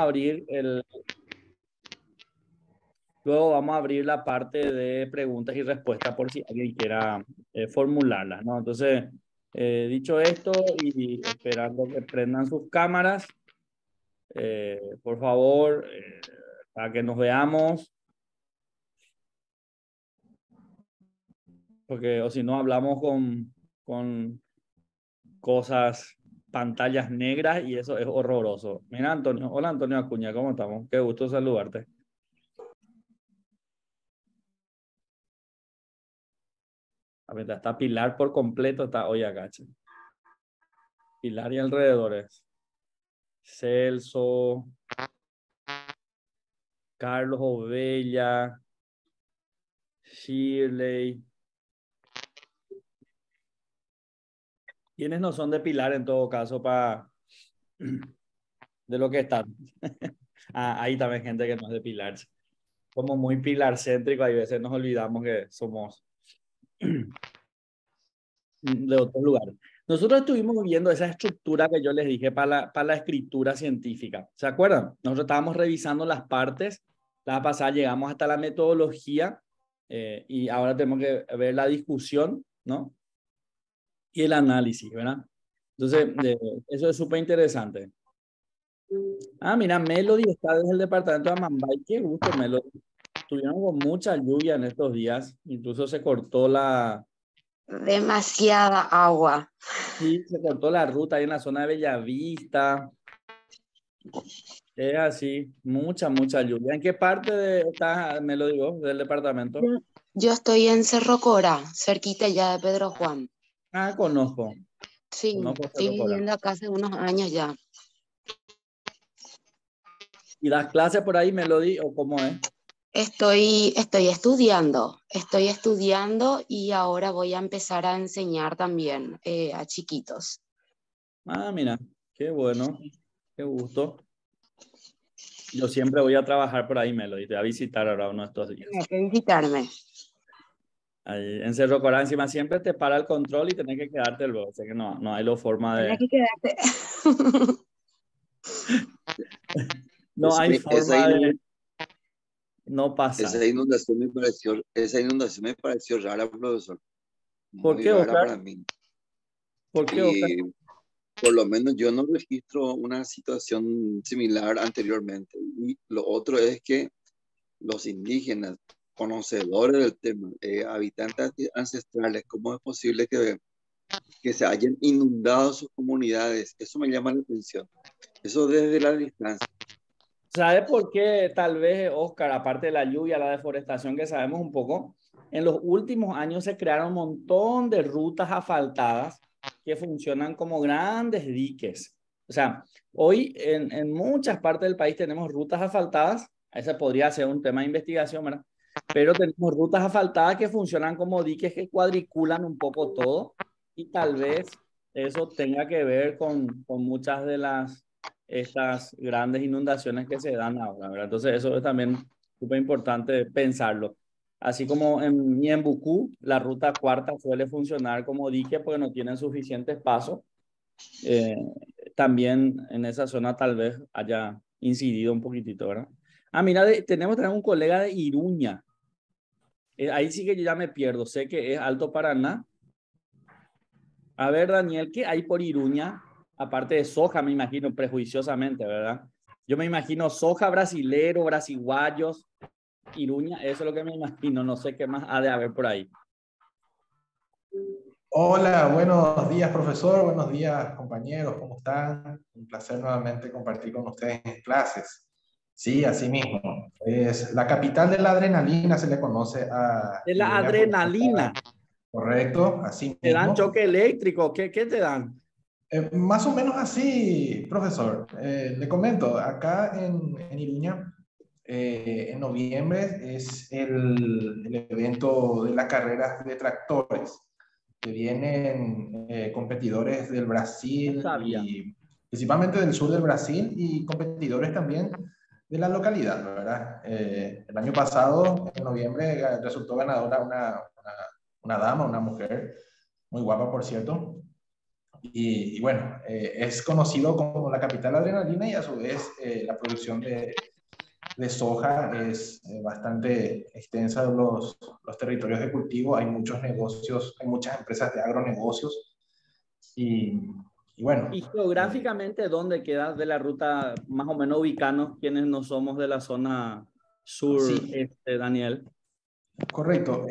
abrir luego vamos a abrir la parte de preguntas y respuestas por si alguien quiera formularlas, ¿no? Entonces, dicho esto y esperando que prendan sus cámaras, por favor, para que nos veamos, porque o si no hablamos con cosas, pantallas negras y eso es horroroso. Mira, Antonio. Hola, Antonio Acuña, ¿cómo estamos? Qué gusto saludarte. A ver, está Pilar por completo, está hoy acá. Che. Pilar y alrededores. Celso, Carlos Ovella, Shirley. ¿Quiénes no son de Pilar en todo caso para de lo que están? Hay también gente que no es de Pilar. Como muy Pilar céntrico, hay veces nos olvidamos que somos de otros lugares. Nosotros estuvimos viendo esa estructura que yo les dije para la escritura científica. ¿Se acuerdan? Nosotros estábamos revisando las partes. La pasada llegamos hasta la metodología y ahora tenemos que ver la discusión, ¿no? Y el análisis, ¿verdad? Entonces, eso es súper interesante. Ah, mira, Melody está desde el departamento de Amambay. Qué gusto, Melody. Tuvieron con mucha lluvia en estos días. Incluso se cortó demasiada agua. sí, se cortó la ruta ahí en la zona de Bellavista. Es así, mucha lluvia. ¿En qué parte estás, Melody, vos, del departamento? Yo estoy en Cerro Cora, cerquita ya de Pedro Juan. Ah, conozco. Sí, Conozco estoy Cerro Corá. viviendo acá hace unos años ya. ¿Y das clases por ahí, Melody, o cómo es? Estoy estudiando y ahora voy a empezar a enseñar también a chiquitos. Ah, mira, qué bueno, qué gusto. Yo siempre voy a trabajar por ahí, Melody. Te voy a visitar ahora uno de estos días. Tienes que visitarme. Ahí en Cerro Corá, encima siempre te para el control y tenés que quedarte luego. O sea que no hay forma Tienes de... que quedarte. No hay Esa, forma de no pasar. esa inundación me pareció rara, profesor. ¿Por Muy qué, rara Oscar? para mí. ¿Por qué, Oscar? Y por lo menos yo no registro una situación similar anteriormente. Y lo otro es que los indígenas, conocedores del tema, habitantes ancestrales, ¿cómo es posible que se hayan inundado sus comunidades? Eso me llama la atención. Eso desde la distancia. ¿Sabe por qué tal vez, Oscar, aparte de la lluvia, la deforestación que sabemos un poco, en los últimos años se crearon un montón de rutas asfaltadas que funcionan como grandes diques? O sea, hoy en muchas partes del país tenemos rutas asfaltadas, ese podría ser un tema de investigación, ¿verdad? Pero tenemos rutas asfaltadas que funcionan como diques que cuadriculan un poco todo y tal vez eso tenga que ver con muchas de estas grandes inundaciones que se dan ahora, ¿verdad? Entonces eso es también súper importante pensarlo. Así como en Ñembucú, la ruta cuarta suele funcionar como dique porque no tienen suficiente espacio. Eh, También en esa zona tal vez haya incidido un poquitito, ¿verdad? Ah, mira, tenemos también un colega de Iruña. Ahí sí que yo ya me pierdo. Sé que es Alto Paraná. A ver, Daniel, ¿qué hay por Iruña? Aparte de soja, me imagino, prejuiciosamente, ¿verdad? Yo me imagino soja brasilero, brasiguayos, Iruña, eso es lo que me imagino, no sé qué más ha de haber por ahí. Hola, buenos días, profesor, buenos días, compañeros, ¿cómo están? Un placer nuevamente compartir con ustedes en clases. Sí, así mismo. Es la capital de la adrenalina, se le conoce a De la Iruña por adrenalina, correcto, así te dan mismo. choque eléctrico, ¿qué te dan? Más o menos así, profesor. Le comento, acá en Iruña, en noviembre es el evento de las carreras de tractores, que vienen competidores del No Brasil sabía. y principalmente del sur del Brasil y competidores también de la localidad, ¿verdad? El año pasado, en noviembre, resultó ganadora una dama, una mujer, muy guapa por cierto, Y bueno, es conocido como la capital de la adrenalina y a su vez la producción de soja es bastante extensa en los territorios de cultivo. Hay muchos negocios, hay muchas empresas de agronegocios y, y bueno. Y geográficamente, ¿dónde queda de la ruta más o menos ubicanos quienes no somos de la zona sur, Sí, Daniel? correcto.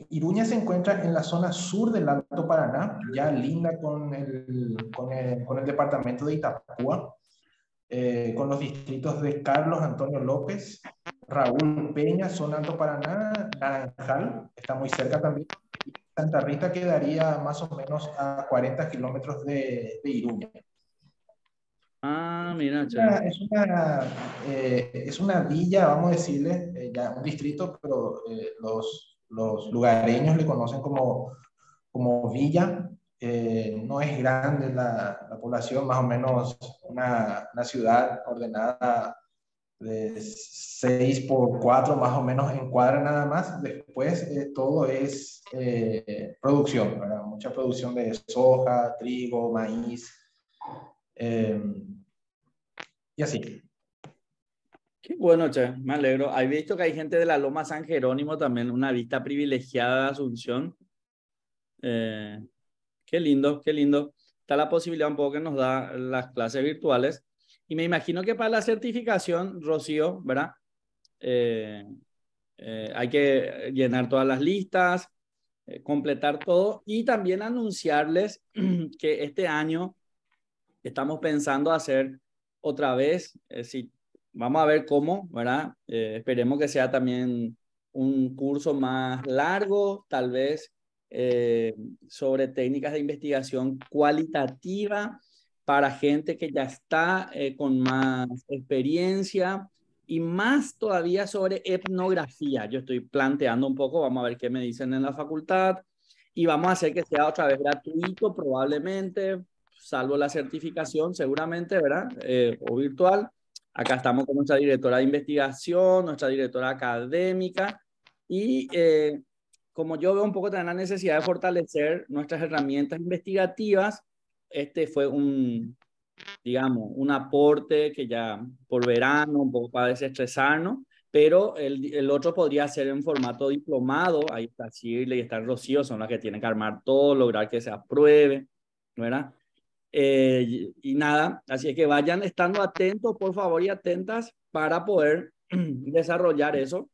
Iruña se encuentra en la zona sur del Alto Paraná, ya linda con el departamento de Itapúa, con los distritos de Carlos Antonio López, Raúl Peña, zona Alto Paraná, Naranjal, está muy cerca también. Y Santa Rita quedaría más o menos a 40 kilómetros de Iruña. Ah, mira, che. Es una villa, vamos a decirle, ya un distrito, pero los lugareños le conocen como villa. No es grande la población, más o menos una ciudad ordenada de 6 por 4 más o menos en cuadra nada más. Después todo es producción, ¿verdad? Mucha producción de soja, trigo, maíz. Eh, y así. Qué bueno, che, me alegro. ¿Has visto que hay gente de la Loma San Jerónimo también, una vista privilegiada de Asunción? Eh, Qué lindo, qué lindo. Está la posibilidad un poco que nos da las clases virtuales. Y me imagino que para la certificación, Rocío, ¿verdad? Eh, hay que llenar todas las listas, completar todo y también anunciarles que este año estamos pensando hacer otra vez, si, vamos a ver cómo, ¿verdad? Esperemos que sea también un curso más largo, tal vez sobre técnicas de investigación cualitativa para gente que ya está con más experiencia y más todavía sobre etnografía. Yo estoy planteando un poco, vamos a ver qué me dicen en la facultad y vamos a hacer que sea otra vez gratuito probablemente, salvo la certificación seguramente, ¿verdad? O virtual. Acá estamos con nuestra directora de investigación, nuestra directora académica y como yo veo un poco también la necesidad de fortalecer nuestras herramientas investigativas, este fue un, digamos, un aporte que ya por verano, un poco para desestresarnos, pero el otro podría ser en formato diplomado, ahí está Shirley y está Rocío, son las que tienen que armar todo, lograr que se apruebe, ¿verdad? Y nada, así es que vayan estando atentos, por favor, y atentas para poder desarrollar eso,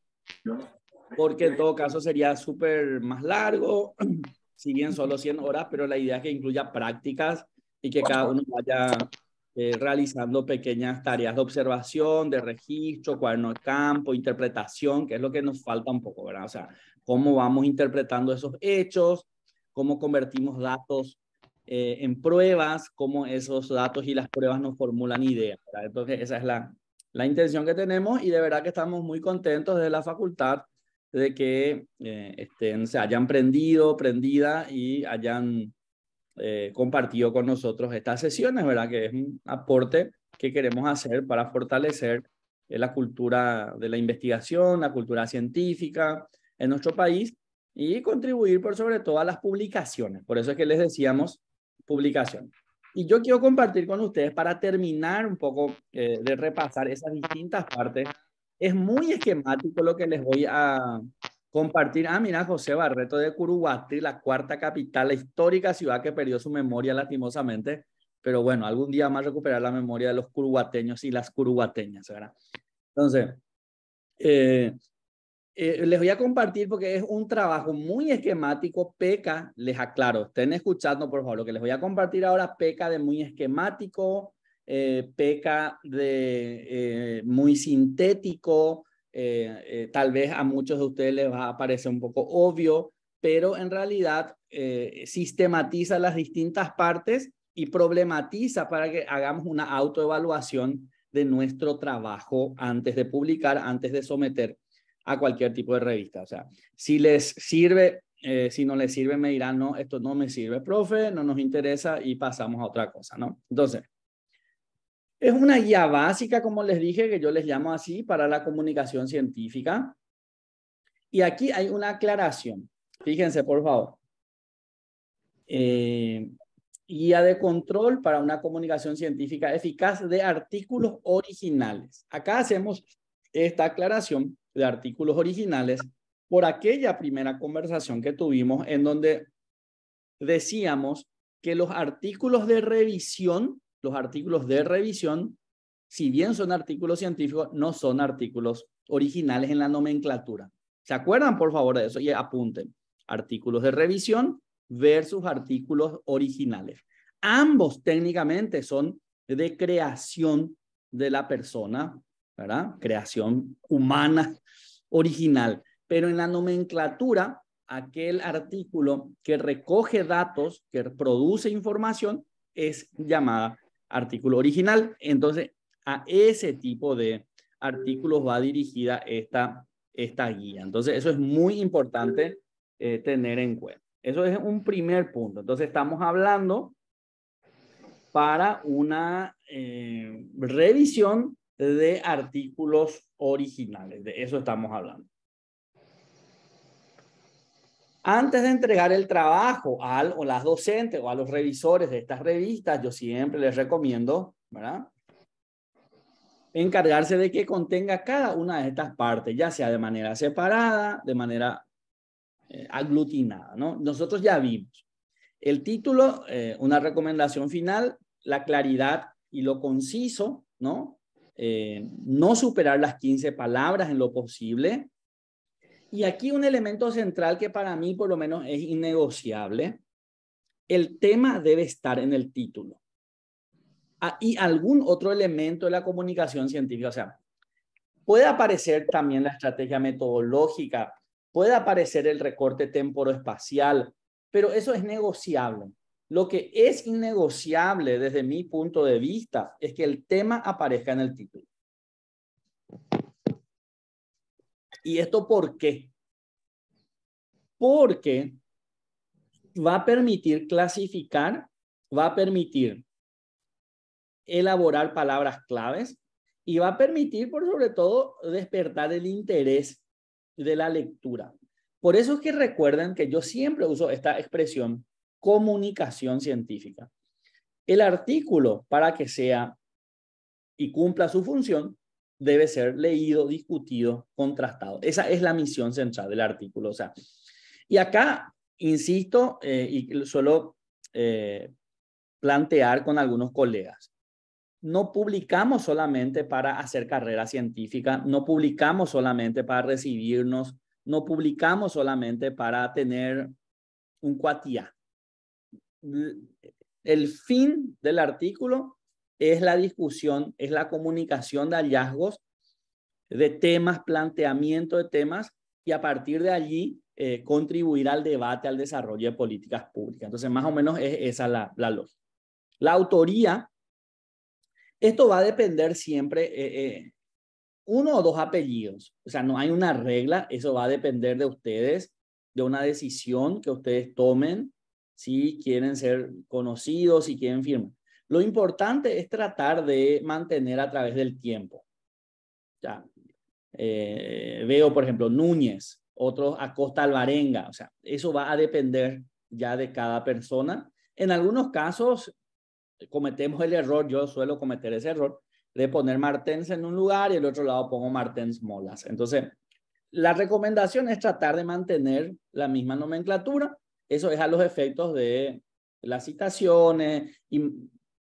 porque en todo caso sería súper más largo, si bien solo 100 horas, pero la idea es que incluya prácticas y que cada uno vaya realizando pequeñas tareas de observación, de registro, cuaderno de campo, interpretación, que es lo que nos falta un poco, ¿verdad? O sea, cómo vamos interpretando esos hechos, cómo convertimos datos en pruebas, cómo esos datos y las pruebas nos formulan ideas, ¿verdad? Entonces, esa es la intención que tenemos y de verdad que estamos muy contentos desde la facultad de que se hayan prendida y hayan compartido con nosotros estas sesiones, ¿verdad? Que es un aporte que queremos hacer para fortalecer la cultura de la investigación, la cultura científica en nuestro país y contribuir por sobre todo a las publicaciones. Por eso es que les decíamos publicación. Y yo quiero compartir con ustedes para terminar un poco de repasar esas distintas partes. Es muy esquemático lo que les voy a compartir. Ah, mira, José Barreto de Curuguatí, la cuarta capital, la histórica ciudad que perdió su memoria lastimosamente. Pero bueno, algún día más recuperar la memoria de los curuguateños y las curuguateñas, ¿verdad? Entonces, les voy a compartir porque es un trabajo muy esquemático, peca, les aclaro, estén escuchando por favor, lo que les voy a compartir ahora peca de muy esquemático, peca de muy sintético, tal vez a muchos de ustedes les va a parecer un poco obvio, pero en realidad sistematiza las distintas partes y problematiza para que hagamos una autoevaluación de nuestro trabajo antes de publicar, antes de someter a cualquier tipo de revista. O sea, si les sirve, si no les sirve, me dirán, no, esto no me sirve, profe, no nos interesa y pasamos a otra cosa, ¿no? Entonces, es una guía básica, como les dije, que yo les llamo así, para la comunicación científica. Y aquí hay una aclaración. Fíjense, por favor. guía de control para una comunicación científica eficaz de artículos originales. Acá hacemos esta aclaración de artículos originales por aquella primera conversación que tuvimos en donde decíamos que los artículos de revisión, si bien son artículos científicos, no son artículos originales en la nomenclatura. ¿Se acuerdan, por favor, de eso? Y apunten. Artículos de revisión versus artículos originales. Ambos técnicamente son de creación de la persona, ¿verdad? Creación humana original. Pero en la nomenclatura, aquel artículo que recoge datos, que produce información, es llamada artículo original. Entonces, a ese tipo de artículos va dirigida esta guía. Entonces, eso es muy importante tener en cuenta. Eso es un primer punto. Entonces, estamos hablando para una revisión de artículos originales. De eso estamos hablando. Antes de entregar el trabajo o las docentes o a los revisores de estas revistas, yo siempre les recomiendo, ¿verdad?, encargarse de que contenga cada una de estas partes, ya sea de manera separada, de manera aglutinada, ¿no? Nosotros ya vimos el título, una recomendación final, la claridad y lo conciso, ¿no? No superar las 15 palabras en lo posible. Y aquí un elemento central que para mí por lo menos es innegociable, el tema debe estar en el título. Y algún otro elemento de la comunicación científica, o sea, puede aparecer también la estrategia metodológica, puede aparecer el recorte temporoespacial, pero eso es negociable. Lo que es innegociable desde mi punto de vista es que el tema aparezca en el título. ¿Y esto por qué? Porque va a permitir clasificar, va a permitir elaborar palabras claves y va a permitir, por sobre todo, despertar el interés de la lectura. Por eso es que recuerden que yo siempre uso esta expresión, comunicación científica. El artículo, para que sea y cumpla su función, debe ser leído, discutido, contrastado. Esa es la misión central del artículo. O sea, y acá, insisto, y suelo plantear con algunos colegas, no publicamos solamente para hacer carrera científica, no publicamos solamente para recibirnos, no publicamos solamente para tener un cuatiá. El fin del artículo es la discusión, es la comunicación de hallazgos, de temas, planteamiento de temas, y a partir de allí contribuir al debate, al desarrollo de políticas públicas. Entonces, más o menos es esa la lógica. La autoría, esto va a depender siempre, uno o dos apellidos. O sea, no hay una regla, eso va a depender de ustedes, de una decisión que ustedes tomen, si quieren ser conocidos, si quieren firmar. Lo importante es tratar de mantener a través del tiempo. Ya. Veo, por ejemplo, Núñez, otros Acosta Alvarenga. O sea, eso va a depender ya de cada persona. En algunos casos cometemos el error, yo suelo cometer ese error, de poner Martens en un lugar y el otro lado pongo Martens Molas. Entonces, la recomendación es tratar de mantener la misma nomenclatura. Eso es a los efectos de las citaciones y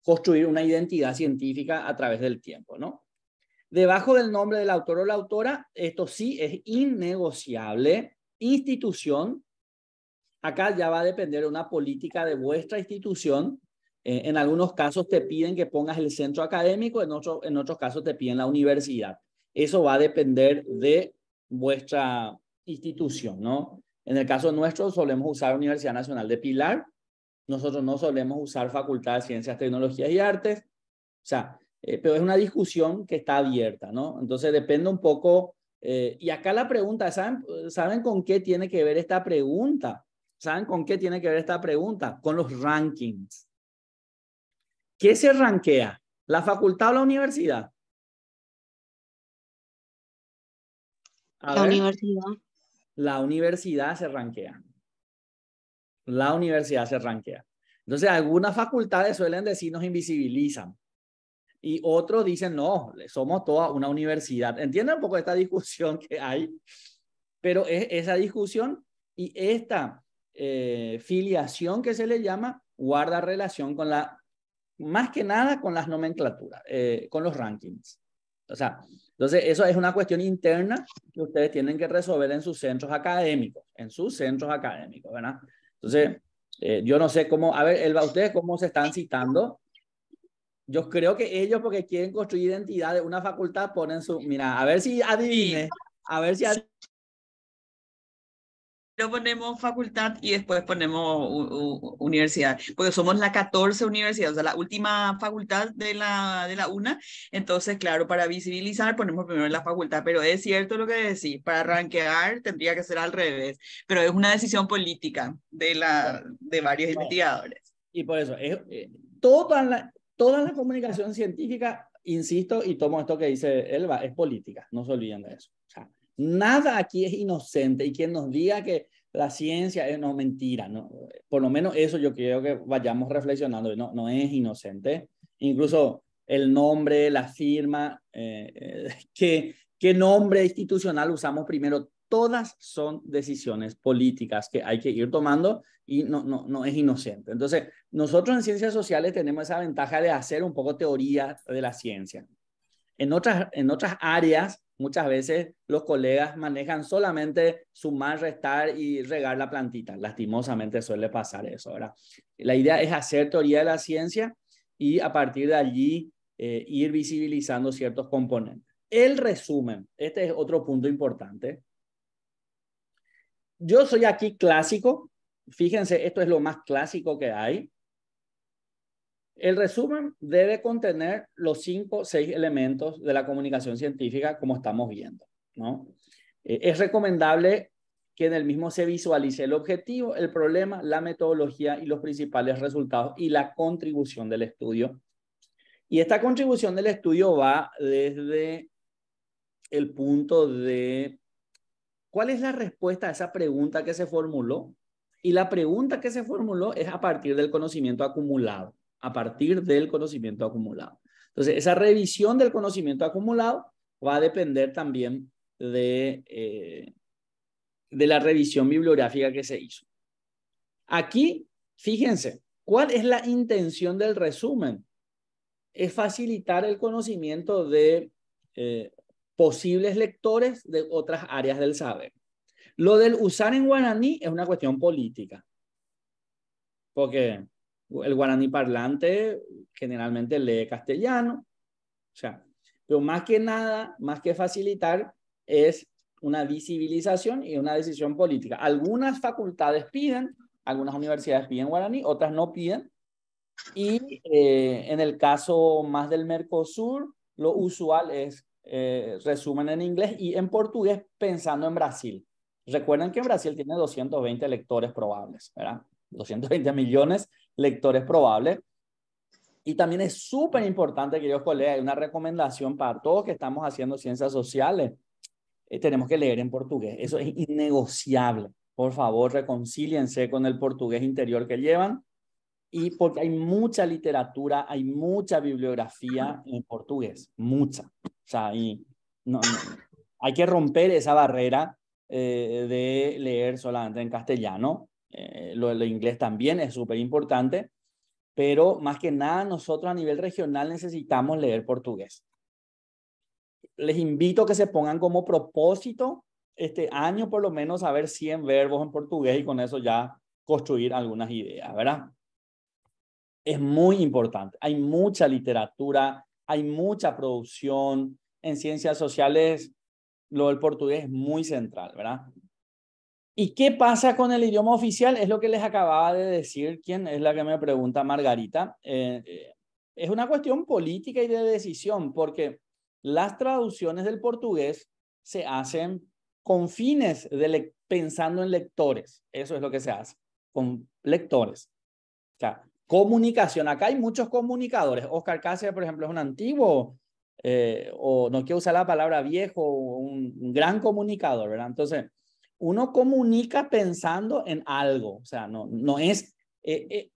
construir una identidad científica a través del tiempo, ¿no? Debajo del nombre del autor o la autora, esto sí es innegociable. Institución, acá ya va a depender de una política de vuestra institución. En algunos casos te piden que pongas el centro académico, en otros casos te piden la universidad. Eso va a depender de vuestra institución, ¿no? En el caso nuestro solemos usar Universidad Nacional de Pilar. Nosotros no solemos usar Facultad de Ciencias, Tecnologías y Artes. O sea, pero es una discusión que está abierta, ¿no? Entonces depende un poco. Y acá la pregunta, ¿saben con qué tiene que ver esta pregunta? ¿Saben con qué tiene que ver esta pregunta? Con los rankings. ¿Qué se rankea? ¿La facultad o la universidad? La universidad. La universidad se rankea. La universidad se rankea. Entonces, algunas facultades suelen decir nos invisibilizan. Y otros dicen, no, somos toda una universidad. ¿Entienden un poco esta discusión que hay? Pero es esa discusión y esta filiación que se le llama guarda relación con más que nada con las nomenclaturas, con los rankings. O sea, entonces eso es una cuestión interna que ustedes tienen que resolver en sus centros académicos, ¿verdad? Entonces, yo no sé cómo, a ver, Elba, ¿ustedes cómo se están citando? Yo creo que ellos, porque quieren construir identidad de una facultad, ponen su, mira, a ver si adivine, a ver si adivine. Lo ponemos facultad y después ponemos universidad, porque somos la 14 universidad, o sea, la última facultad de la UNA. Entonces, claro, para visibilizar ponemos primero la facultad, pero es cierto lo que decís, para rankear tendría que ser al revés, pero es una decisión política de varios investigadores. Y por eso, toda la comunicación científica, insisto, y tomo esto que dice Elba, es política, no se olviden de eso. O sea, nada aquí es inocente, y quien nos diga que la ciencia es mentira, ¿no? Por lo menos eso yo quiero que vayamos reflexionando, no es inocente. Incluso el nombre, la firma, qué nombre institucional usamos primero, todas son decisiones políticas que hay que ir tomando y no es inocente. Entonces, nosotros en ciencias sociales tenemos esa ventaja de hacer un poco teoría de la ciencia. En otras áreas, muchas veces los colegas manejan solamente sumar, restar y regar la plantita. Lastimosamente suele pasar eso, ¿verdad? La idea es hacer teoría de la ciencia y a partir de allí ir visibilizando ciertos componentes. El resumen, este es otro punto importante. Yo soy aquí clásico. Fíjense, esto es lo más clásico que hay. El resumen debe contener los 5 o 6 elementos de la comunicación científica, como estamos viendo, ¿no? Es recomendable que en el mismo se visualice el objetivo, el problema, la metodología y los principales resultados y la contribución del estudio. Y esta contribución del estudio va desde el punto de ¿cuál es la respuesta a esa pregunta que se formuló? Y la pregunta que se formuló es a partir del conocimiento acumulado. A partir del conocimiento acumulado. Entonces, esa revisión del conocimiento acumulado va a depender también de la revisión bibliográfica que se hizo. Aquí, fíjense, ¿cuál es la intención del resumen? Es facilitar el conocimiento de posibles lectores de otras áreas del saber. Lo del usar en guaraní es una cuestión política, porque el guaraní parlante generalmente lee castellano, o sea, pero más que nada, más que facilitar, es una visibilización y una decisión política. Algunas facultades piden, algunas universidades piden guaraní, otras no piden, y en el caso más del Mercosur, lo usual es resumen en inglés y en portugués pensando en Brasil. Recuerden que Brasil tiene 220 lectores probables, ¿verdad? 220 millones lectores probables. Y también es súper importante, queridos colegas, hay una recomendación para todos que estamos haciendo ciencias sociales. Tenemos que leer en portugués. Eso es innegociable. Por favor, reconcíliense con el portugués interior que llevan. Y porque hay mucha literatura, hay mucha bibliografía en portugués. Mucha. O sea, hay que romper esa barrera de leer solamente en castellano. Lo inglés también es súper importante, pero más que nada nosotros a nivel regional necesitamos leer portugués. Les invito a que se pongan como propósito este año por lo menos saber 100 verbos en portugués y con eso ya construir algunas ideas, ¿verdad? Es muy importante. Hay mucha literatura, hay mucha producción. En ciencias sociales lo del portugués es muy central, ¿verdad? ¿Y qué pasa con el idioma oficial? Es lo que les acababa de decir. ¿Quién es la que me pregunta? Margarita. Es una cuestión política y de decisión, porque las traducciones del portugués se hacen con fines de pensando en lectores. Eso es lo que se hace, con lectores. O sea, comunicación. Acá hay muchos comunicadores. Oscar Cáceres, por ejemplo, es un antiguo, o no quiero usar la palabra viejo, un gran comunicador, ¿verdad? Entonces, uno comunica pensando en algo, o sea, no es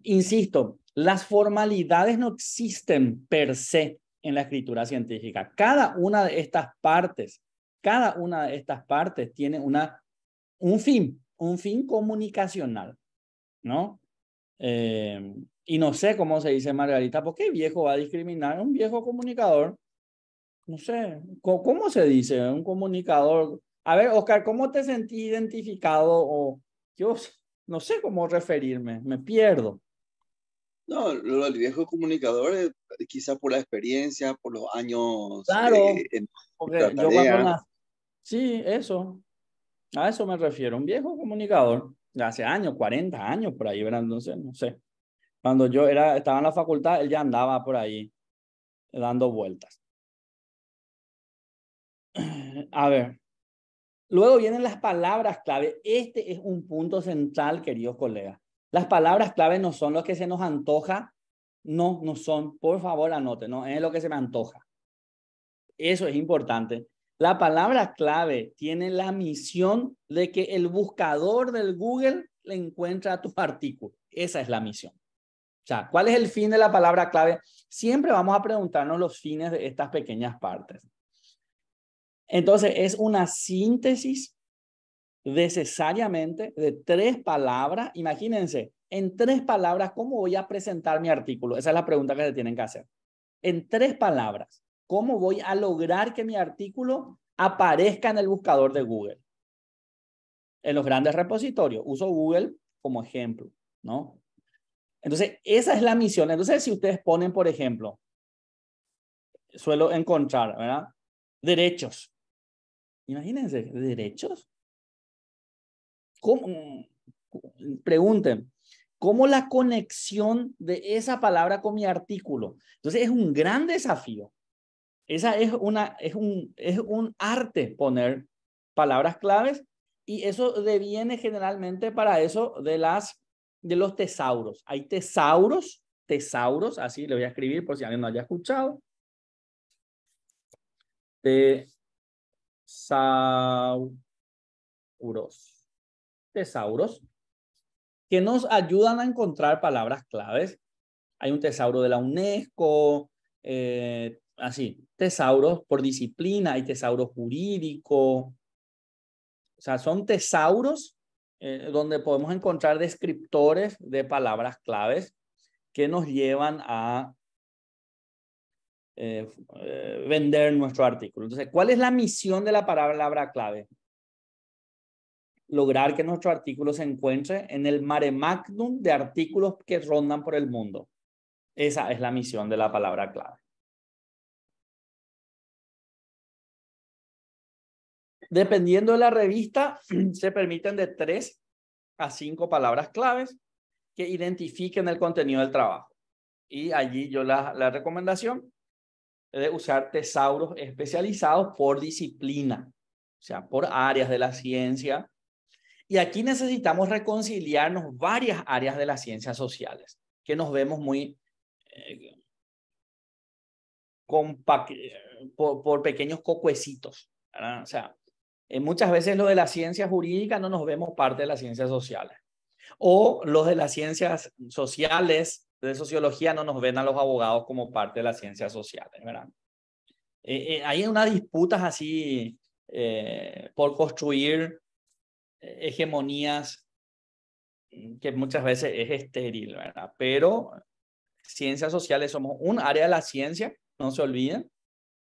Insisto, las formalidades no existen per se en la escritura científica. Cada una de estas partes tiene un fin comunicacional, ¿no? Y no sé cómo se dice, Margarita, ¿por qué viejo va a discriminar? Un viejo comunicador, no sé, ¿cómo se dice? Un comunicador. A ver, Oscar, ¿cómo te sentís identificado? O yo no sé cómo referirme, me pierdo. No, lo del viejo comunicador es quizás por la experiencia, por los años Claro, en porque nuestra yo cuando tarea. Sí, a eso me refiero, un viejo comunicador, de hace años, 40 años por ahí, ¿verdad? Entonces, no sé. Cuando yo estaba en la facultad, él ya andaba por ahí dando vueltas. A ver, luego vienen las palabras clave. Este es un punto central, queridos colegas. Las palabras clave no son lo que se nos antoja, no son, por favor anoten, no es lo que se me antoja. Eso es importante. La palabra clave tiene la misión de que el buscador del Google le encuentre a tu artículo. Esa es la misión. O sea, ¿cuál es el fin de la palabra clave? Siempre vamos a preguntarnos los fines de estas pequeñas partes. Entonces, es una síntesis necesariamente de 3 palabras. Imagínense, en 3 palabras, ¿cómo voy a presentar mi artículo? Esa es la pregunta que se tienen que hacer. En 3 palabras, ¿cómo voy a lograr que mi artículo aparezca en el buscador de Google? En los grandes repositorios. Uso Google como ejemplo, ¿no? Entonces, esa es la misión. Entonces, si ustedes ponen, por ejemplo, suelo encontrar, ¿verdad? Derechos. Imagínense, ¿derechos? ¿Cómo? Pregunten, ¿cómo la conexión de esa palabra con mi artículo? Entonces, es un gran desafío. Esa es un arte poner palabras claves, y eso deviene generalmente para eso de los tesauros. Hay tesauros, así le voy a escribir por si alguien no haya escuchado. Tesauros que nos ayudan a encontrar palabras claves. Hay un tesauro de la UNESCO, así, tesauros por disciplina, hay tesauro jurídico. O sea, son tesauros donde podemos encontrar descriptores de palabras claves que nos llevan a vender nuestro artículo. Entonces, ¿cuál es la misión de la palabra clave? Lograr que nuestro artículo se encuentre en el mare magnum de artículos que rondan por el mundo. Esa es la misión de la palabra clave. Dependiendo de la revista, se permiten de 3 a 5 palabras claves que identifiquen el contenido del trabajo. Y allí yo la recomendación de usar tesauros especializados por disciplina, o sea, por áreas de la ciencia. Y aquí necesitamos reconciliarnos varias áreas de las ciencias sociales, que nos vemos muy por pequeños cocuecitos, ¿verdad? O sea, muchas veces lo de la ciencia jurídica no nos vemos parte de las ciencias sociales. O los de las ciencias sociales, de sociología, no nos ven a los abogados como parte de las ciencias sociales, ¿verdad? Hay unas disputas así por construir hegemonías que muchas veces es estéril, ¿verdad? Pero ciencias sociales somos un área de la ciencia, no se olviden,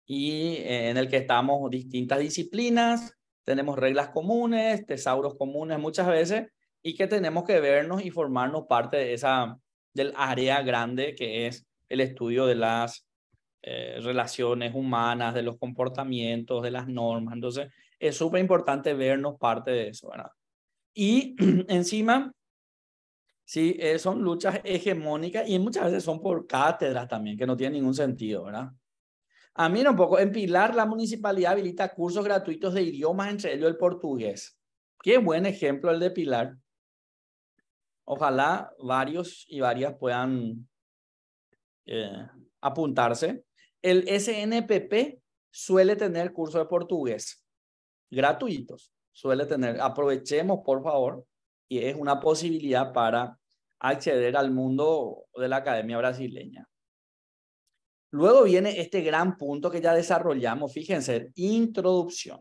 y en el que estamos distintas disciplinas, tenemos reglas comunes, tesauros comunes muchas veces, y que tenemos que vernos y formarnos parte de del área grande que es el estudio de las relaciones humanas, de los comportamientos, de las normas. Entonces, es súper importante vernos parte de eso, ¿verdad? Y encima, sí, son luchas hegemónicas y muchas veces son por cátedras también, que no tienen ningún sentido, ¿verdad? Mira un poco, en Pilar la municipalidad habilita cursos gratuitos de idiomas, entre ellos el portugués. Qué buen ejemplo el de Pilar. Ojalá varios y varias puedan apuntarse. El SNPP suele tener cursos de portugués gratuitos. Suele tener. Aprovechemos, por favor, y es una posibilidad para acceder al mundo de la academia brasileña. Luego viene este gran punto que ya desarrollamos, fíjense, introducción.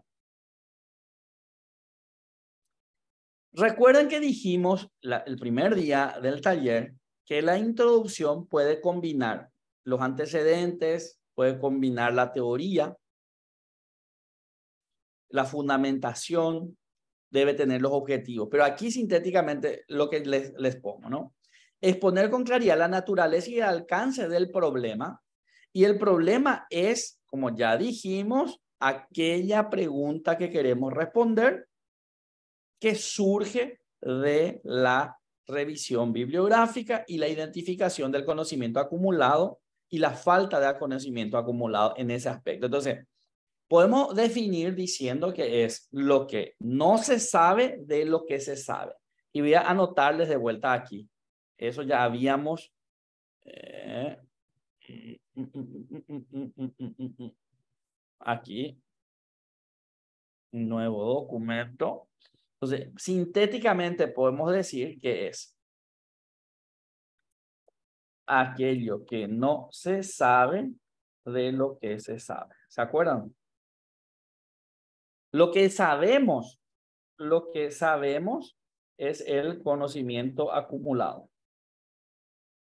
Recuerden que dijimos el primer día del taller que la introducción puede combinar los antecedentes, puede combinar la teoría, la fundamentación, debe tener los objetivos. Pero aquí sintéticamente lo que les pongo, ¿no? Exponer con claridad la naturaleza y el alcance del problema. Y el problema es, como ya dijimos, aquella pregunta que queremos responder que surge de la revisión bibliográfica y la identificación del conocimiento acumulado y la falta de conocimiento acumulado en ese aspecto. Entonces, podemos definir diciendo que es lo que no se sabe de lo que se sabe. Y voy a anotarles de vuelta aquí. Eso ya habíamos... aquí. Un nuevo documento. Entonces, sintéticamente podemos decir que es aquello que no se sabe de lo que se sabe. ¿Se acuerdan? Lo que sabemos es el conocimiento acumulado.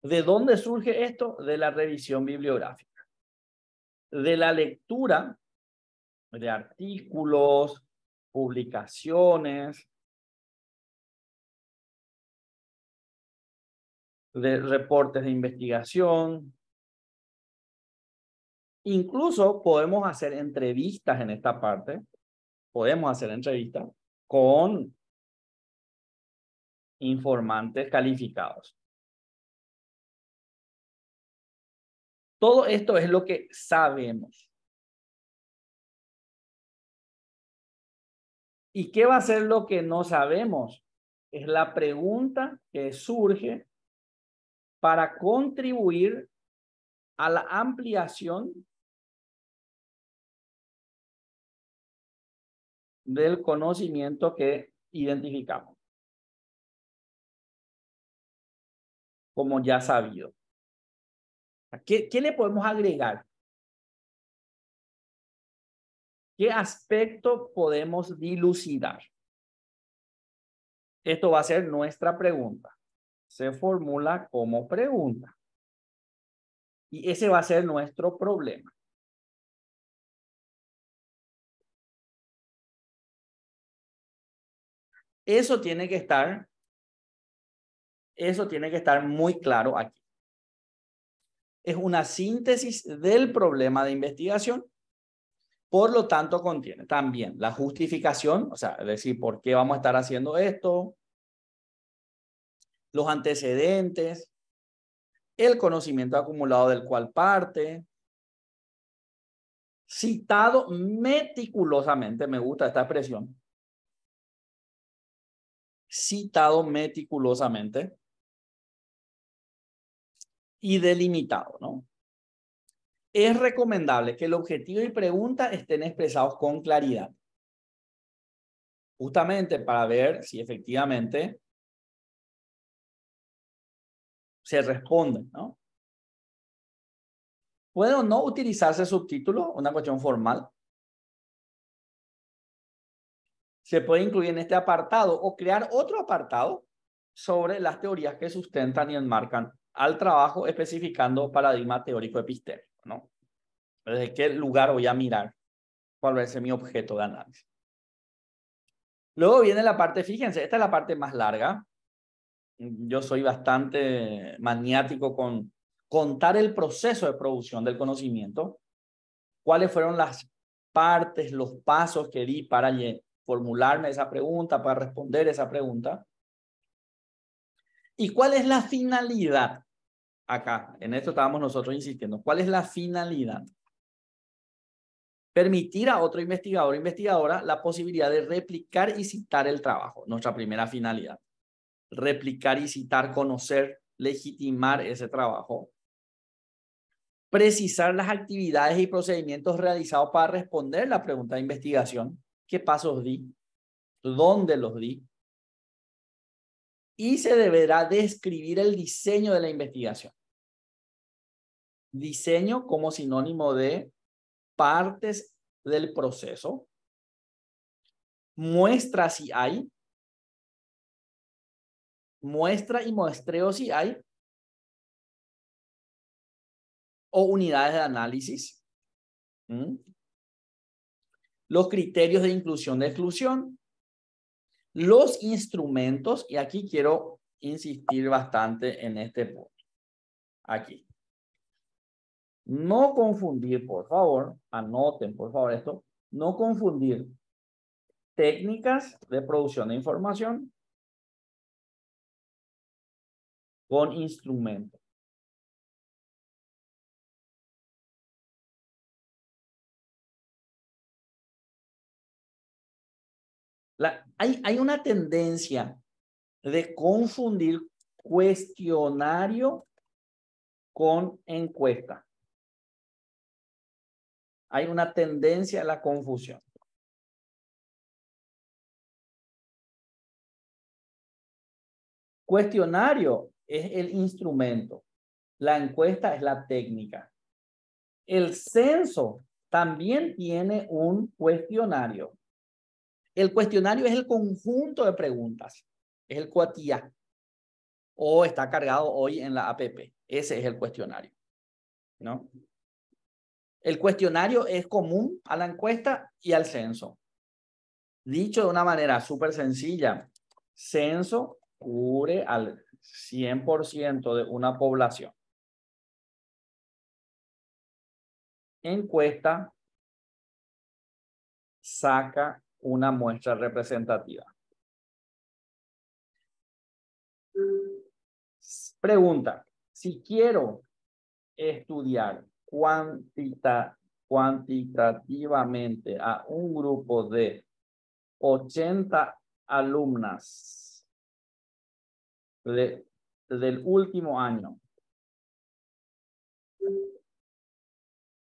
¿De dónde surge esto? De la revisión bibliográfica. De la lectura de artículos, publicaciones, de reportes de investigación. Incluso podemos hacer entrevistas en esta parte. Podemos hacer entrevistas con informantes calificados. Todo esto es lo que sabemos. ¿Y qué va a ser lo que no sabemos? Es la pregunta que surge para contribuir a la ampliación del conocimiento que identificamos, como ya sabido. ¿Qué le podemos agregar? ¿Qué aspecto podemos dilucidar? Esto va a ser nuestra pregunta. Se formula como pregunta. Y ese va a ser nuestro problema. Eso tiene que estar muy claro aquí. Es una síntesis del problema de investigación. Por lo tanto, contiene también la justificación, o sea, es decir, ¿por qué vamos a estar haciendo esto? Los antecedentes, el conocimiento acumulado del cual parte, citado meticulosamente, me gusta esta expresión, citado meticulosamente y delimitado, ¿no? Es recomendable que el objetivo y pregunta estén expresados con claridad, justamente para ver si efectivamente se responde, ¿no? ¿Puede o no utilizarse subtítulos? Una cuestión formal. Se puede incluir en este apartado o crear otro apartado sobre las teorías que sustentan y enmarcan al trabajo, especificando paradigma teórico epistémico, ¿no? ¿Desde qué lugar voy a mirar? ¿Cuál va a ser mi objeto de análisis? Luego viene la parte, fíjense, esta es la parte más larga. Yo soy bastante maniático con contar el proceso de producción del conocimiento. ¿Cuáles fueron las partes, los pasos que di para formularme esa pregunta, para responder esa pregunta? ¿Y cuál es la finalidad? Acá, en esto estábamos nosotros insistiendo. ¿Cuál es la finalidad? Permitir a otro investigador o investigadora la posibilidad de replicar y citar el trabajo. Nuestra primera finalidad. Replicar y citar, conocer, legitimar ese trabajo. Precisar las actividades y procedimientos realizados para responder la pregunta de investigación. ¿Qué pasos di? ¿Dónde los di? y se deberá describir el diseño de la investigación. Diseño como sinónimo de partes del proceso, muestra si hay, muestra y muestreo si hay, o unidades de análisis. Los criterios de inclusión de exclusión, los instrumentos, y aquí quiero insistir bastante en este punto. Aquí. No confundir, por favor, anoten por favor esto, no confundir técnicas de producción de información con instrumentos. Hay una tendencia de confundir cuestionario con encuesta. Hay una tendencia a la confusión. Cuestionario es el instrumento. La encuesta es la técnica. El censo también tiene un cuestionario. El cuestionario es el conjunto de preguntas. Es el cuatía. O está cargado hoy en la APP. Ese es el cuestionario, ¿no? El cuestionario es común a la encuesta y al censo. Dicho de una manera súper sencilla, censo cubre al 100% de una población. Encuesta saca una muestra representativa. Pregunta, si quiero estudiar cuantitativamente a un grupo de 80 alumnas del último año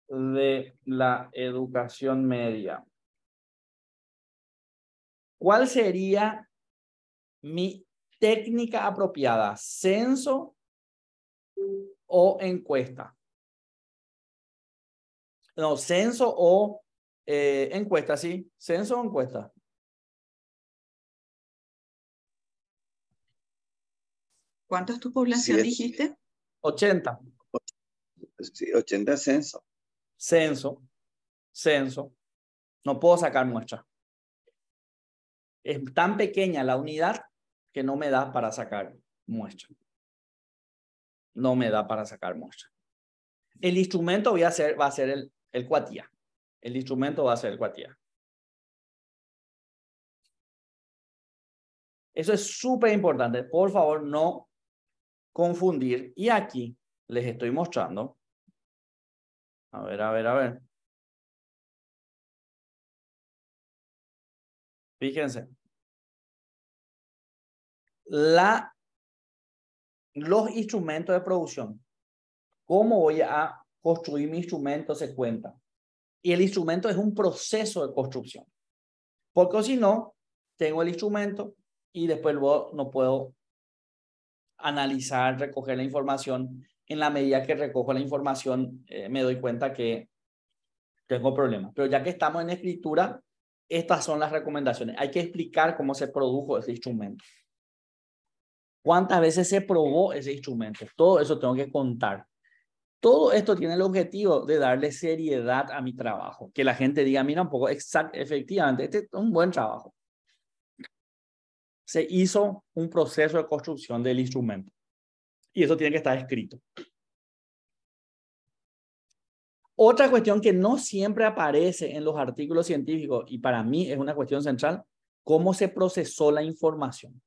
de la educación media, ¿cuál sería mi técnica apropiada? ¿Censo o encuesta? No, censo o encuesta, sí. ¿Censo o encuesta? ¿Cuánto es tu población, Sí, dijiste? 80. Sí, 80 censo. Censo. Censo. No puedo sacar muestra. Es tan pequeña la unidad que no me da para sacar muestra. No me da para sacar muestra. El instrumento va a ser el cuatía. El instrumento va a ser el cuatía. Eso es súper importante. Por favor, no confundir. Y aquí les estoy mostrando. A ver. Fíjense. Los instrumentos de producción. ¿Cómo voy a construir mi instrumento? Se cuenta. Y el instrumento es un proceso de construcción. Porque si no, tengo el instrumento y después luego no puedo analizar, recoger la información. En la medida que recojo la información, me doy cuenta que tengo problemas. Pero ya que estamos en escritura, estas son las recomendaciones. Hay que explicar cómo se produjo ese instrumento. ¿Cuántas veces se probó ese instrumento? Todo eso tengo que contar. Todo esto tiene el objetivo de darle seriedad a mi trabajo. Que la gente diga, mira un poco, efectivamente, este es un buen trabajo. Se hizo un proceso de construcción del instrumento. Y eso tiene que estar escrito. Otra cuestión que no siempre aparece en los artículos científicos, y para mí es una cuestión central, ¿cómo se procesó la información?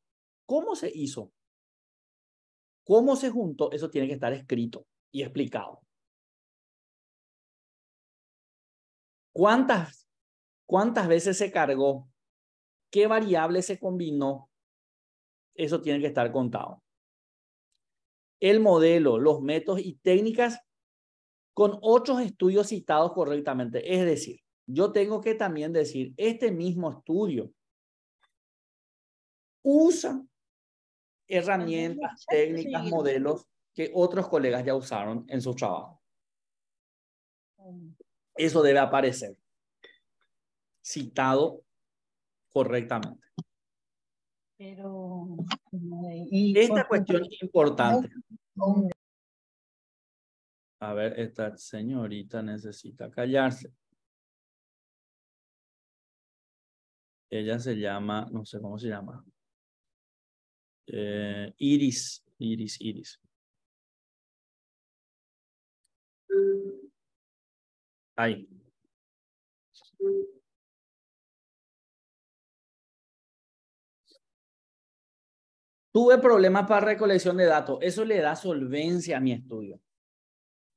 ¿Cómo se hizo? ¿Cómo se juntó? Eso tiene que estar escrito y explicado. ¿Cuántas veces se cargó? ¿Qué variable se combinó? Eso tiene que estar contado. El modelo, los métodos y técnicas con otros estudios citados correctamente. Es decir, yo tengo que también decir, este mismo estudio usa herramientas, técnicas, modelos que otros colegas ya usaron en su trabajo. Eso debe aparecer citado correctamente. Pero esta cuestión es importante. A ver, esta señorita necesita callarse. Ella se llama, no sé cómo se llama. Iris. Ahí. Tuve problemas para recolección de datos. Eso le da solvencia a mi estudio.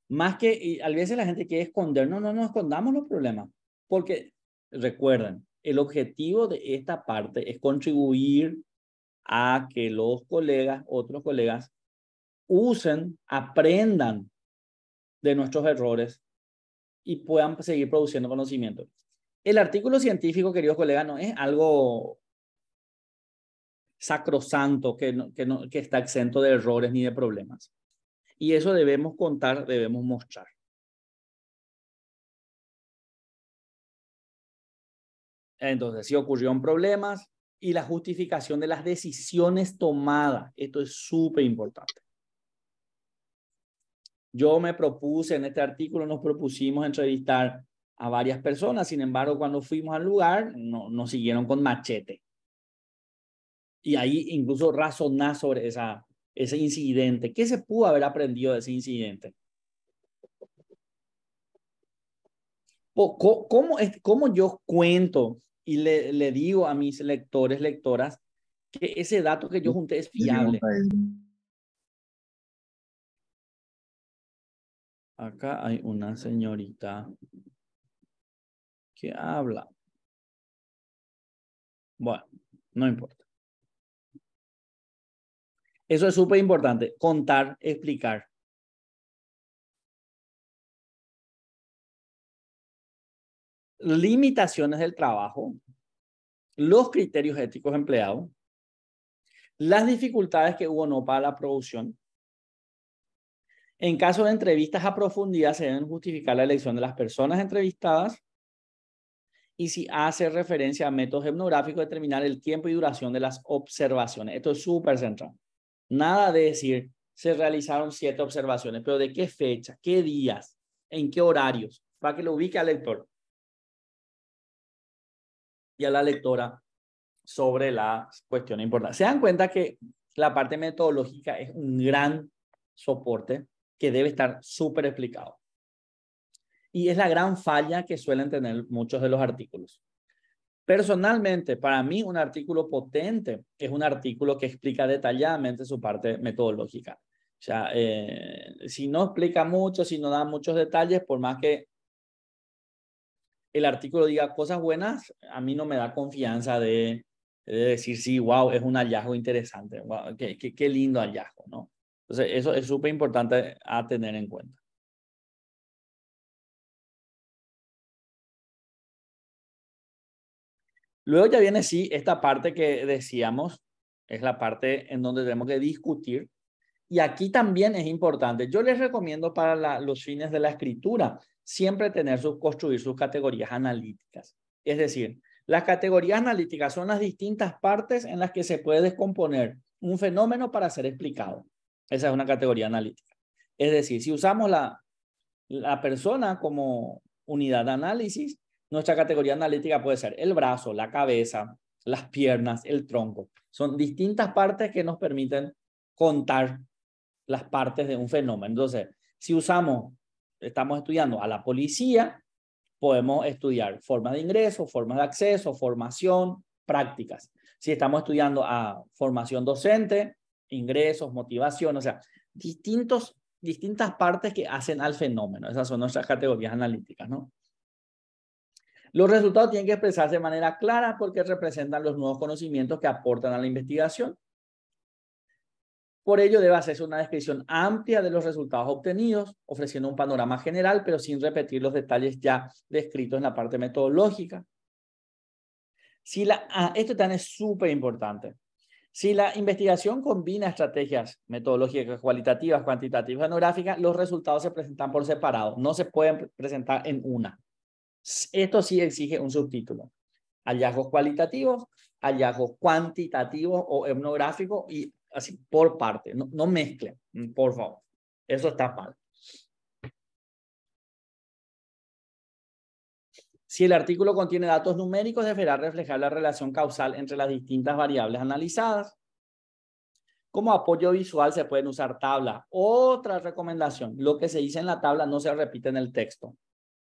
Más que, y a veces la gente quiere esconder. No escondamos los problemas. Porque, recuerden, el objetivo de esta parte es contribuir a que los colegas, otros colegas, usen, aprendan de nuestros errores y puedan seguir produciendo conocimiento. El artículo científico, queridos colegas, no es algo sacrosanto que está exento de errores ni de problemas. Y eso debemos contar, debemos mostrar. Entonces, si ocurrieron problemas y la justificación de las decisiones tomadas, esto es súper importante. Yo me propuse en este artículo, nos propusimos entrevistar a varias personas, sin embargo, cuando fuimos al lugar, nos siguieron con machete. Y ahí incluso razonar sobre ese incidente. ¿Qué se pudo haber aprendido de ese incidente? ¿Cómo yo cuento y le digo a mis lectores, lectoras, que ese dato que yo junté es fiable? Acá hay una señorita que habla. Bueno, no importa. Eso es súper importante, contar, explicar. Limitaciones del trabajo, los criterios éticos empleados, las dificultades que hubo no para la producción. En caso de entrevistas a profundidad, se deben justificar la elección de las personas entrevistadas y si hace referencia a métodos etnográficos, determinar el tiempo y duración de las observaciones. Esto es súper central. Nada de decir, se realizaron 7 observaciones, pero ¿de qué fecha? ¿Qué días? ¿En qué horarios? Para que lo ubique al lector y a la lectora sobre la cuestión importante. Se dan cuenta que la parte metodológica es un gran soporte que debe estar súper explicado. Y es la gran falla que suelen tener muchos de los artículos. Personalmente, para mí, un artículo potente es un artículo que explica detalladamente su parte metodológica. O sea, si no explica mucho, si no da muchos detalles, por más que el artículo diga cosas buenas, a mí no me da confianza de decir, sí, wow, es un hallazgo interesante. Wow, qué lindo hallazgo, ¿no? Entonces, eso es súper importante a tener en cuenta. Luego ya viene, sí, esta parte que decíamos, es la parte en donde tenemos que discutir. Y aquí también es importante. Yo les recomiendo para los fines de la escritura siempre construir sus categorías analíticas. Es decir, las categorías analíticas son las distintas partes en las que se puede descomponer un fenómeno para ser explicado. Esa es una categoría analítica. Es decir, si usamos la persona como unidad de análisis, nuestra categoría analítica puede ser el brazo, la cabeza, las piernas, el tronco. Son distintas partes que nos permiten contar las partes de un fenómeno. Entonces, si estamos estudiando a la policía, podemos estudiar formas de ingreso, formas de acceso, formación, prácticas. Si estamos estudiando a formación docente, ingresos, motivación, o sea, distintas partes que hacen al fenómeno. Esas son nuestras categorías analíticas, ¿no? Los resultados tienen que expresarse de manera clara porque representan los nuevos conocimientos que aportan a la investigación. Por ello, debe hacerse una descripción amplia de los resultados obtenidos, ofreciendo un panorama general, pero sin repetir los detalles ya descritos en la parte metodológica. Esto también es súper importante. Si la investigación combina estrategias metodológicas, cualitativas, cuantitativas, etnográficas, los resultados se presentan por separado, no se pueden presentar en una. Esto sí exige un subtítulo. Hallazgos cualitativos, hallazgos cuantitativos o etnográficos y así por parte. No mezclen, por favor. Eso está mal. Si el artículo contiene datos numéricos, deberá reflejar la relación causal entre las distintas variables analizadas. Como apoyo visual se pueden usar tablas. Otra recomendación, lo que se dice en la tabla no se repite en el texto.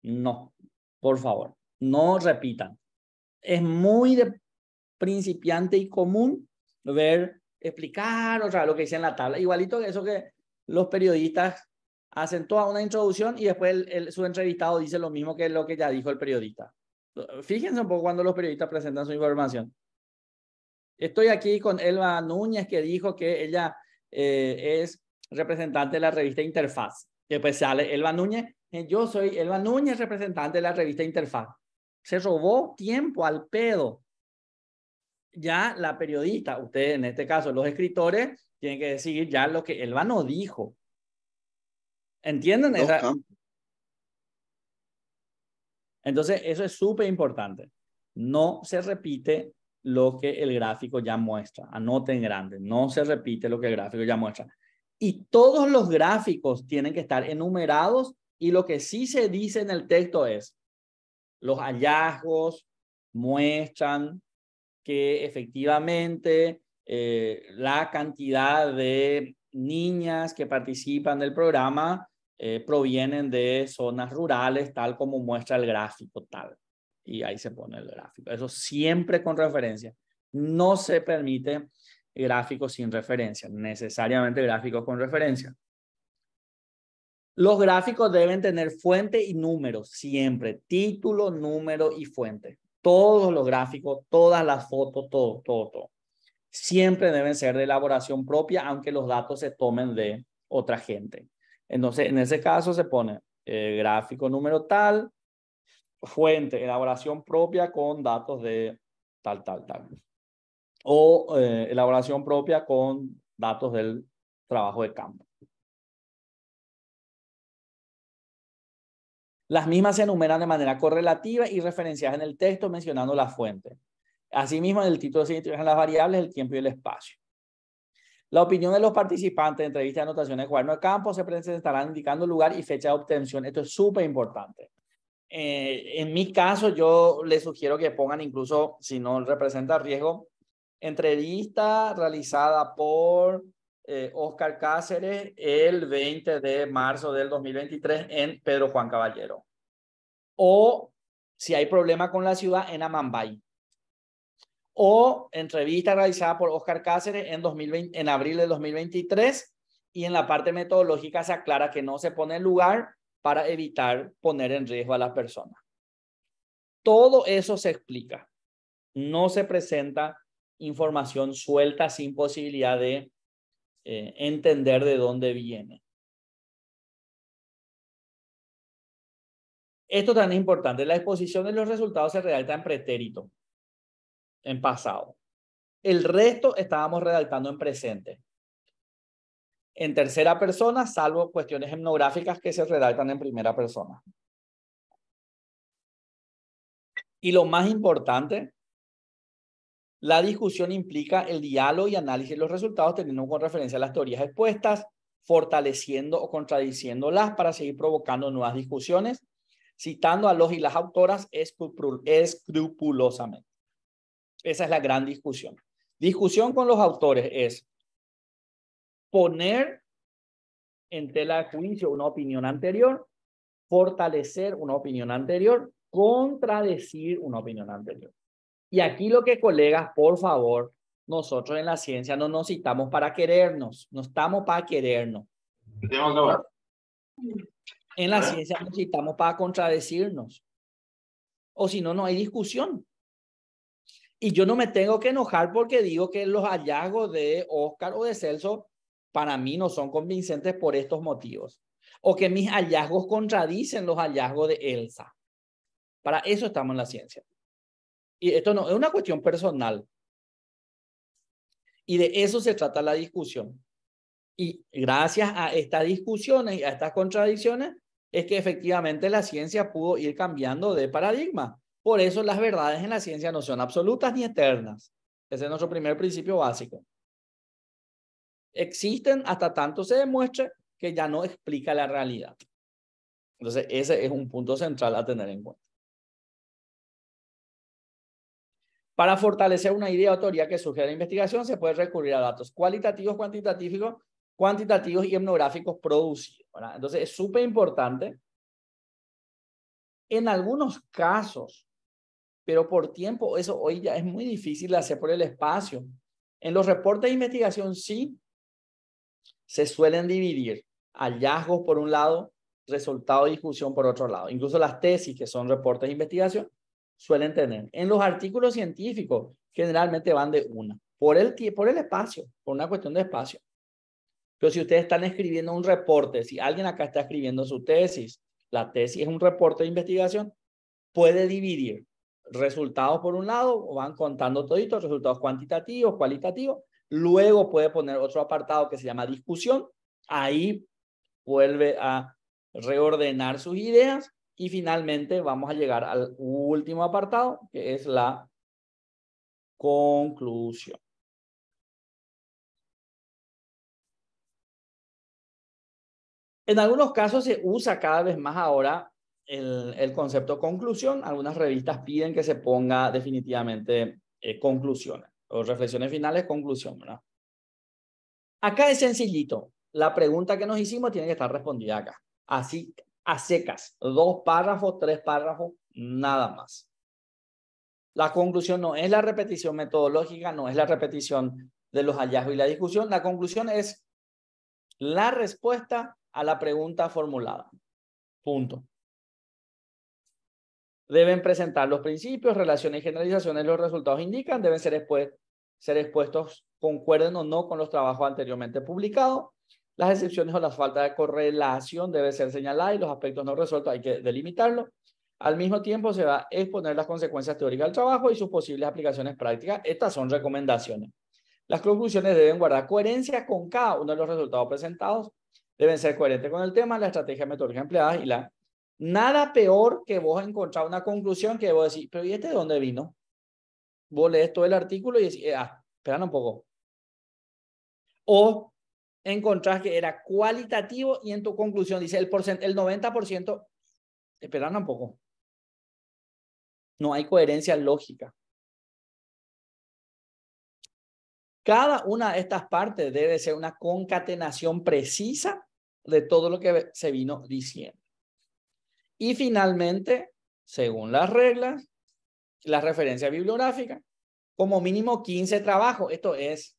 No, por favor, no repitan. Es muy de principiante y común explicar otra vez lo que dice en la tabla. Igualito que eso que los periodistas hacen toda una introducción y después su entrevistado dice lo mismo que lo que ya dijo el periodista. Fíjense un poco cuando los periodistas presentan su información. Estoy aquí con Elba Núñez, que dijo que ella es representante de la revista Interfaz. Después sale Elba Núñez. Yo soy Elba Núñez, representante de la revista Interfaz. Se robó tiempo al pedo. Ya la periodista, ustedes en este caso los escritores, tienen que decir ya lo que Elba no dijo. ¿Entienden? Entonces, eso es súper importante. No se repite lo que el gráfico ya muestra. Anoten grande. No se repite lo que el gráfico ya muestra. Y todos los gráficos tienen que estar enumerados y lo que sí se dice en el texto es los hallazgos muestran que efectivamente la cantidad de niñas que participan del programa provienen de zonas rurales, tal como muestra el gráfico, tal. Y ahí se pone el gráfico. Eso siempre con referencia. No se permite gráficos sin referencia, necesariamente gráficos con referencia. Los gráficos deben tener fuente y números, siempre. Título, número y fuente. Todos los gráficos, todas las fotos, todo. Siempre deben ser de elaboración propia, aunque los datos se tomen de otra gente. Entonces, en ese caso se pone gráfico número tal, fuente, elaboración propia con datos de tal. O elaboración propia con datos del trabajo de campo. Las mismas se enumeran de manera correlativa y referenciadas en el texto mencionando la fuente. Asimismo, en el título se introducen las variables, el tiempo y el espacio. La opinión de los participantes de entrevistas y anotaciones de cuaderno de campo se presentarán indicando lugar y fecha de obtención. Esto es súper importante. En mi caso, yo les sugiero que pongan incluso, si no representa riesgo, entrevista realizada por Oscar Cáceres el 20 de marzo del 2023 en Pedro Juan Caballero. O si hay problema con la ciudad, en Amambay. O entrevista realizada por Oscar Cáceres en abril de 2023 y en la parte metodológica se aclara que no se pone en lugar para evitar poner en riesgo a las personas. Todo eso se explica. No se presenta información suelta sin posibilidad de entender de dónde viene. Esto también es importante. La exposición de los resultados se redacta en pretérito, en pasado. El resto estábamos redactando en presente. En tercera persona, salvo cuestiones etnográficas que se redactan en primera persona. Y lo más importante, la discusión implica el diálogo y análisis de los resultados teniendo con referencia a las teorías expuestas, fortaleciendo o contradiciéndolas para seguir provocando nuevas discusiones, citando a los y las autoras escrupulosamente. Esa es la gran discusión. Discusión con los autores es poner en tela de juicio una opinión anterior, fortalecer una opinión anterior, contradecir una opinión anterior. Y aquí lo que, colegas, por favor, nosotros en la ciencia no nos citamos para querernos, no estamos para querernos. En la ciencia nos citamos para contradecirnos. O si no, no hay discusión. Y yo no me tengo que enojar porque digo que los hallazgos de Oscar o de Celso para mí no son convincentes por estos motivos. O que mis hallazgos contradicen los hallazgos de Elsa. Para eso estamos en la ciencia. Y esto no es una cuestión personal. Y de eso se trata la discusión. Y gracias a estas discusiones y a estas contradicciones es que efectivamente la ciencia pudo ir cambiando de paradigma. Por eso las verdades en la ciencia no son absolutas ni eternas. Ese es nuestro primer principio básico. Existen hasta tanto se demuestre que ya no explica la realidad. Entonces, ese es un punto central a tener en cuenta. Para fortalecer una idea o teoría que surge de la investigación, se puede recurrir a datos cualitativos, cuantitativos y etnográficos producidos, ¿verdad? Entonces, es súper importante. En algunos casos, pero por tiempo, eso hoy ya es muy difícil de hacer por el espacio. En los reportes de investigación sí se suelen dividir hallazgos por un lado, resultado de discusión por otro lado. Incluso las tesis, que son reportes de investigación, suelen tener. En los artículos científicos, generalmente van de una, por el espacio, por una cuestión de espacio. Pero si ustedes están escribiendo un reporte, si alguien acá está escribiendo su tesis, la tesis es un reporte de investigación, puede dividir resultados por un lado, o van contando toditos, resultados cuantitativos, cualitativos. Luego puede poner otro apartado que se llama discusión. Ahí vuelve a reordenar sus ideas. Y finalmente vamos a llegar al último apartado, que es la conclusión. En algunos casos se usa cada vez más ahora el concepto conclusión. Algunas revistas piden que se ponga definitivamente conclusiones o reflexiones finales, conclusión, ¿verdad? Acá es sencillito. La pregunta que nos hicimos tiene que estar respondida acá. Así, a secas. 2 párrafos, 3 párrafos, nada más. La conclusión no es la repetición metodológica, no es la repetición de los hallazgos y la discusión. La conclusión es la respuesta a la pregunta formulada. Punto. Deben presentar los principios, relaciones y generalizaciones. Los resultados indican, deben ser expuestos, concuerden o no con los trabajos anteriormente publicados. Las excepciones o las faltas de correlación deben ser señaladas y los aspectos no resueltos hay que delimitarlos. Al mismo tiempo se va a exponer las consecuencias teóricas del trabajo y sus posibles aplicaciones prácticas. Estas son recomendaciones. Las conclusiones deben guardar coherencia con cada uno de los resultados presentados. Deben ser coherentes con el tema, la estrategia metodológica empleada y la... Nada peor que vos encontrar una conclusión que vos decís, pero ¿y este de dónde vino? Vos lees todo el artículo y decís, espera un poco. O encontrás que era cualitativo y en tu conclusión dice el 90%, espera un poco. No hay coherencia lógica. Cada una de estas partes debe ser una concatenación precisa de todo lo que se vino diciendo. Y finalmente, según las reglas, la referencia bibliográfica, como mínimo 15 trabajos. Esto es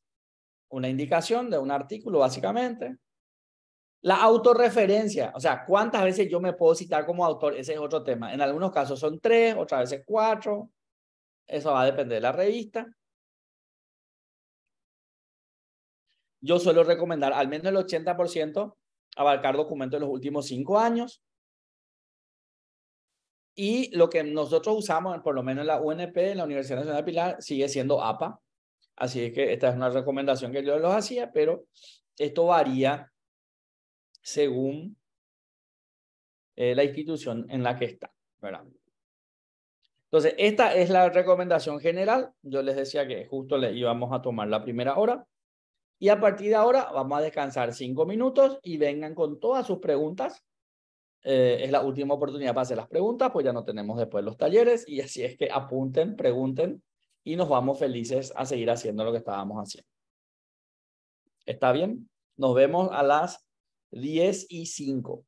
una indicación de un artículo, básicamente. La autorreferencia, o sea, ¿cuántas veces yo me puedo citar como autor? Ese es otro tema. En algunos casos son 3, otras veces 4. Eso va a depender de la revista. Yo suelo recomendar al menos el 80% abarcar documentos de los últimos 5 años. Y lo que nosotros usamos, por lo menos en la UNP, en la Universidad Nacional de Pilar, sigue siendo APA. Así que esta es una recomendación que yo los hacía, pero esto varía según la institución en la que está, ¿verdad? Entonces, esta es la recomendación general. Yo les decía que justo le íbamos a tomar la primera hora. Y a partir de ahora vamos a descansar 5 minutos y vengan con todas sus preguntas. Es la última oportunidad para hacer las preguntas, pues ya no tenemos después los talleres. Y así es que apunten, pregunten y nos vamos felices a seguir haciendo lo que estábamos haciendo. ¿Está bien? Nos vemos a las 10:05.